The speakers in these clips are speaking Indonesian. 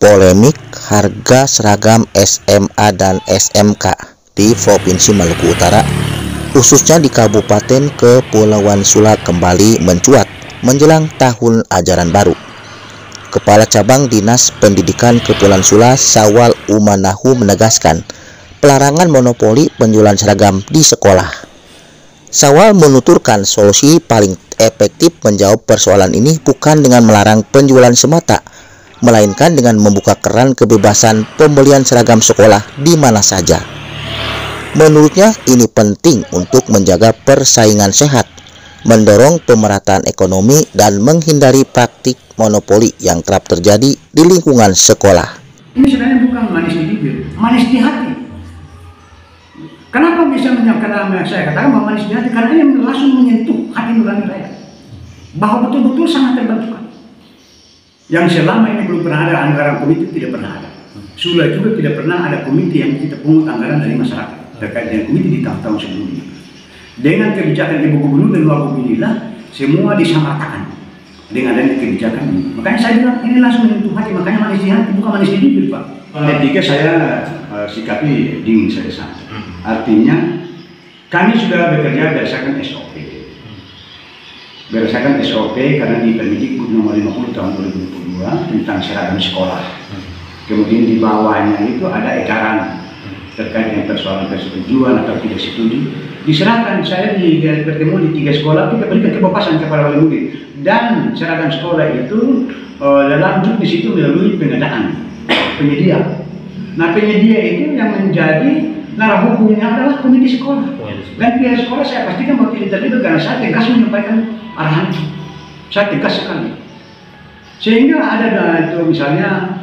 Polemik harga seragam SMA dan SMK di Provinsi Maluku Utara, khususnya di Kabupaten Kepulauan Sula, kembali mencuat menjelang tahun ajaran baru. Kepala Cabang Dinas Pendidikan Kepulauan Sula, Sawal Umanahu, menegaskan pelarangan monopoli penjualan seragam di sekolah. Sawal menuturkan solusi paling efektif menjawab persoalan ini bukan dengan melarang penjualan semata, melainkan dengan membuka keran kebebasan pembelian seragam sekolah di mana saja. Menurutnya ini penting untuk menjaga persaingan sehat, mendorong pemerataan ekonomi, dan menghindari praktik monopoli yang kerap terjadi di lingkungan sekolah. Ini sebenarnya bukan manis di bibir, manis di hati. Kenapa bisa menyangka saya katakan bahwa manis di hati? Karena ini langsung menyentuh hati nurani rakyat, bahwa betul-betul sangat terbantukan. Yang selama ini belum pernah ada anggaran komite, tidak pernah ada. Sula juga tidak pernah ada komite yang kita pungut anggaran dari masyarakat terkait dengan komite di tahun-tahun sebelumnya. Dengan kebijakan Ibu Gubernur dan Wagub inilah semua disamaratakan dengan adanya kebijakan ini. Makanya saya bilang ini langsung menyentuh hati, makanya manis di hati, bukan manis di bibir, Pak. Ketika saya sikapi dingin saja. Artinya kami sudah bekerja berdasarkan SOP. Berdasarkan SOP karena di Permendikbud nomor 50 tahun 2022 tentang seragam sekolah. Kemudian di bawahnya itu ada ekaran terkait dengan persoalan persetujuan atau tidak setuju. Diserahkan, saya bertemu di 3 sekolah, kita berikan kebebasan kepada wali murid. Dan seragam sekolah itu lanjut di situ melalui pengadaan penyedia. Nah, penyedia itu yang menjadi narah hukumnya adalah komite sekolah. Dan pihak sekolah saya pastikan bahwa tidak terlibat karena saya tegas menyampaikan arahan itu. Saya tegas sekali. Sehingga ada itu misalnya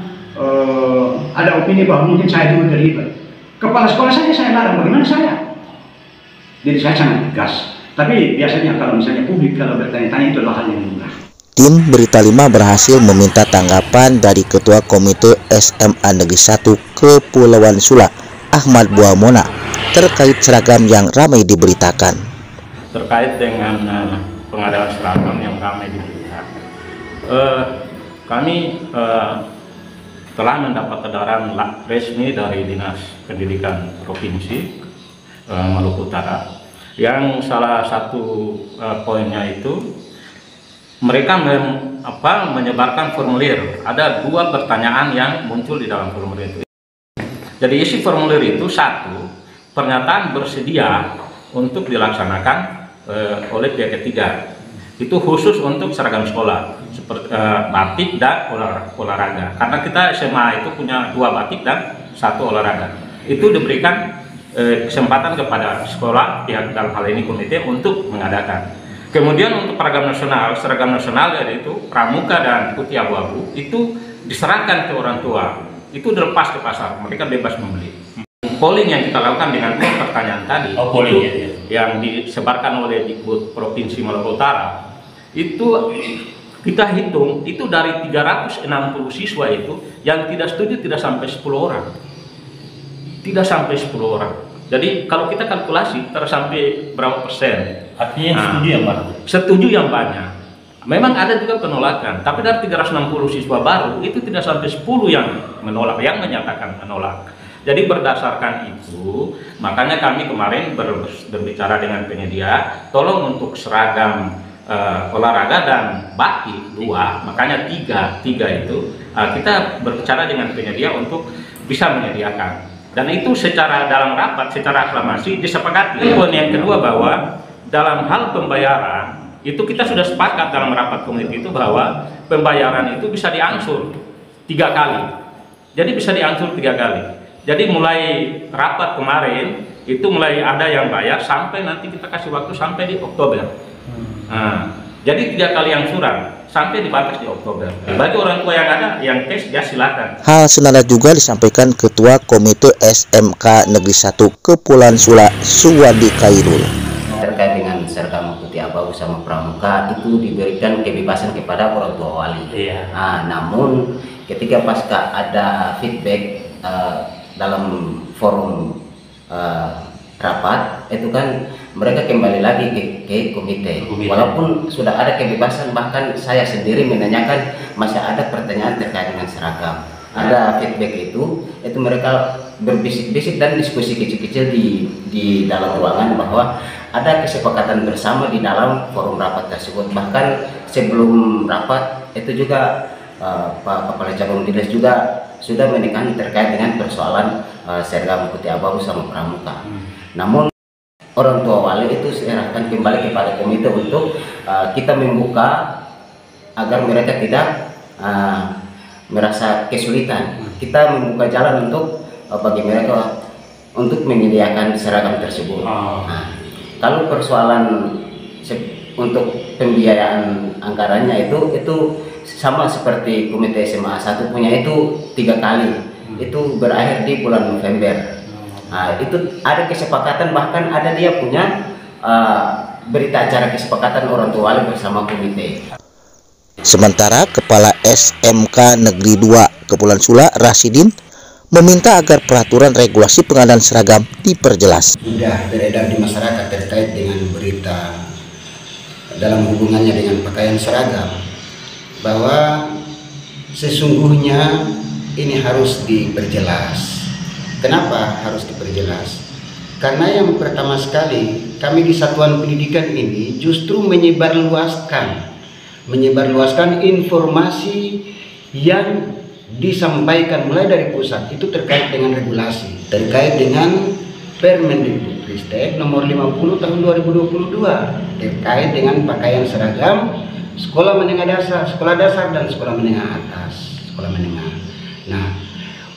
ada opini bahwa mungkin saya juga terlibat. Kepala sekolah saja saya larang, bagaimana saya? Jadi saya sangat tegas. Tapi biasanya kalau misalnya publik kalau bertanya-tanya itu adalah hal yang mudah. Tim Berita 5 berhasil meminta tanggapan dari Ketua Komite SMA Negeri 1 Kepulauan Sula, Ahmad Buamona, terkait seragam yang ramai diberitakan. Terkait dengan pengadaan seragam yang ramai diberitakan, kami telah mendapat edaran resmi dari Dinas Pendidikan Provinsi Maluku Utara, yang salah satu poinnya itu mereka menyebarkan formulir. Ada 2 pertanyaan yang muncul di dalam formulir itu. Jadi isi formulir itu, 1, pernyataan bersedia untuk dilaksanakan oleh pihak ketiga. Itu khusus untuk seragam sekolah, seperti batik dan olahraga. Karena kita SMA itu punya 2 batik dan 1 olahraga. Itu diberikan kesempatan kepada sekolah, pihak dalam hal ini komite, untuk mengadakan. Kemudian untuk seragam nasional yaitu pramuka dan putih abu-abu, itu diserahkan ke orang tua. Itu dilepas ke pasar, mereka bebas membeli. Polling yang kita lakukan dengan pertanyaan tadi, yang disebarkan oleh Dikbud Provinsi Maluku Utara, itu kita hitung, itu dari 360 siswa itu yang tidak setuju tidak sampai 10 orang. Tidak sampai 10 orang. Jadi kalau kita kalkulasi sampai berapa persen? Artinya setuju yang banyak. Setuju yang banyak. Memang ada juga penolakan, tapi dari 360 siswa baru itu tidak sampai 10 yang menolak, yang menyatakan menolak. Jadi berdasarkan itu, makanya kami kemarin berbicara dengan penyedia, tolong untuk seragam olahraga dan batik 2, makanya 3 itu kita berbicara dengan penyedia untuk bisa menyediakan. Dan itu secara dalam rapat, secara aklamasi disepakati. Poin yang kedua, bahwa dalam hal pembayaran itu kita sudah sepakat dalam rapat komite itu bahwa pembayaran itu bisa diangsur 3 kali. Jadi bisa diangsur 3 kali. Jadi mulai rapat kemarin itu mulai ada yang bayar sampai nanti kita kasih waktu sampai di Oktober. Nah, jadi 3 kali angsuran sampai dibatas di Oktober. Bagi orang tua yang ada yang tes, ya silakan. Hal senada juga disampaikan Ketua Komite SMK Negeri 1 Kepulauan Sula, Suwadi Kairul. Terkait dengan seragam putih abu sama pramuka itu diberikan kebebasan kepada orang tua wali. Nah, namun ketika pasca ada feedback dalam forum rapat itu kan mereka kembali lagi ke komite. Walaupun sudah ada kebebasan, bahkan saya sendiri menanyakan masih ada pertanyaan terkait dengan seragam. ada feedback itu mereka berbisik-bisik dan diskusi kecil-kecil di dalam ruangan bahwa ada kesepakatan bersama di dalam forum rapat tersebut. Bahkan sebelum rapat itu juga Pak Kepala Cabang Dinas juga sudah menekan terkait dengan persoalan seragam putih abu-abu sama pramuka. Namun orang tua wali itu serahkan kembali kepada komite untuk kita membuka agar mereka tidak merasa kesulitan. Kita membuka jalan untuk bagi mereka untuk menyediakan seragam tersebut. Nah, kalau persoalan untuk pembiayaan anggarannya itu sama seperti komite SMA 1 punya itu 3 kali. Itu berakhir di bulan November. Nah, itu ada kesepakatan, bahkan ada dia punya berita acara kesepakatan orang tua wali bersama komite. Sementara Kepala SMK Negeri 2 Kepulauan Sula Rasidin meminta agar peraturan regulasi pengadaan seragam diperjelas. Sudah beredar di masyarakat terkait dengan berita dalam hubungannya dengan pakaian seragam, bahwa sesungguhnya ini harus diperjelas. Kenapa harus diperjelas? Karena yang pertama sekali, kami di Satuan Pendidikan ini justru menyebarluaskan informasi yang disampaikan mulai dari pusat itu terkait dengan regulasi, terkait dengan Permendikbudristek nomor 50 tahun 2022 terkait dengan pakaian seragam sekolah menengah dasar, sekolah dasar dan sekolah menengah atas, sekolah menengah. Nah,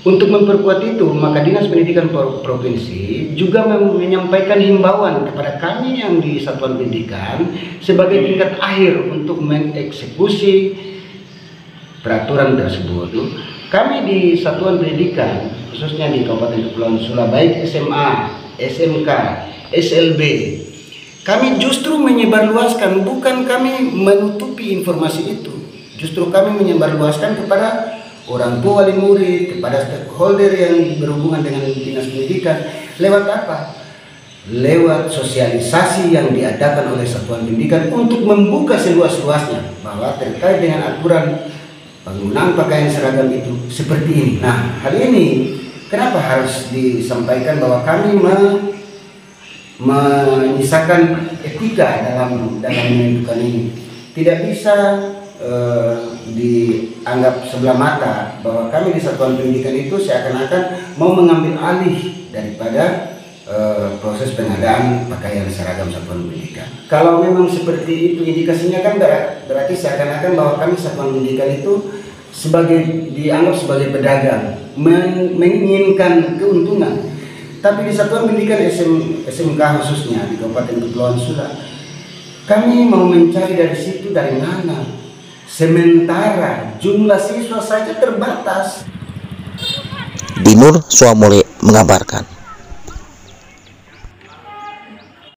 untuk memperkuat itu, maka Dinas Pendidikan Provinsi juga menyampaikan himbauan kepada kami yang di Satuan Pendidikan sebagai tingkat akhir untuk mengeksekusi peraturan tersebut. Kami di Satuan Pendidikan, khususnya di Kabupaten Kepulauan Sula, baik SMA, SMK, SLB, kami justru menyebarluaskan, bukan kami menutupi informasi itu. Justru kami menyebarluaskan kepada orang tua wali murid, kepada stakeholder yang berhubungan dengan Dinas Pendidikan. Lewat apa? Lewat sosialisasi yang diadakan oleh Satuan Pendidikan untuk membuka seluas-luasnya bahwa terkait dengan aturan penggunaan pakaian seragam itu seperti ini. Nah, hal ini kenapa harus disampaikan bahwa kami menyisakan etika dalam menentukan ini. Tidak bisa dianggap sebelah mata bahwa kami di Satuan Pendidikan itu seakan-akan mau mengambil alih daripada proses pengadaan pakaian seragam Satuan Pendidikan. Kalau memang seperti itu indikasinya kan berarti seakan-akan bahwa kami Satuan Pendidikan itu dianggap sebagai pedagang, menginginkan keuntungan. Tapi di Satuan Pendidikan SMK khususnya di Kabupaten Kepulauan Sula, kami mau mencari dari situ dari mana. Sementara jumlah siswa saja terbatas. Dinur Suamole mengabarkan.